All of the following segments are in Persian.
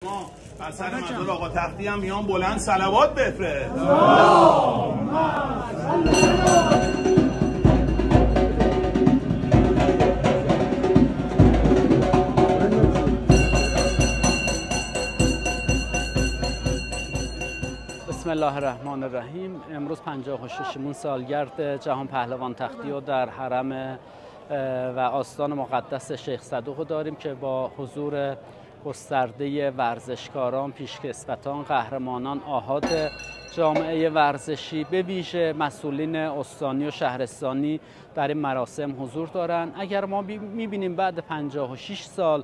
ما اثر مدار آقا تختی هم میان بلند صلوات بفرست. بسم الله الرحمن الرحیم. امروز 56مین سالگرد جهان پهلوان تختی رو در حرم و آستان مقدس شیخ صدوق داریم که با حضور گسترده ورزشکاران، پیشکسوتان، قهرمانان آحاد جامعه ورزشی به ویژه مسئولین استانی و شهرستانی در این مراسم حضور دارند. اگر ما می‌بینیم بعد 56 سال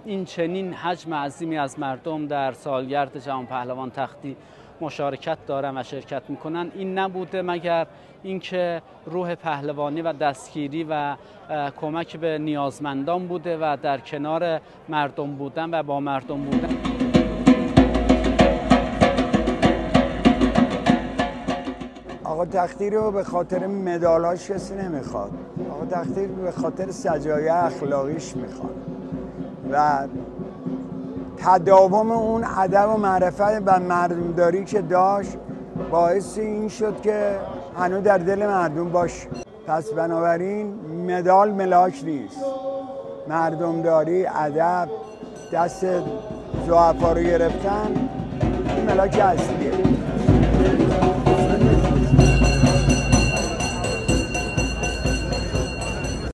این چنین حجم عظیمی از مردم در سالگرد جهان پهلوان تختی مشارکت دارن و شرکت میکنن، این نبوده مگر اینکه روح پهلوانی و دستگیری و کمک به نیازمندان بوده و در کنار مردم بودن و با مردم بودن. آقا تختی رو به خاطر مدالاش کسی نمیخواد. آقا تختی به خاطر سجایای اخلاقیش میخواد و تداوم اون ادب و معرفت و مردمداری که داشت باعث این شد که هنوز در دل مردم باشه. پس بنابراین مدال ملاک نیست، مردمداری، ادب، دست ضعفا رو گرفتن این ملاک اصلیه.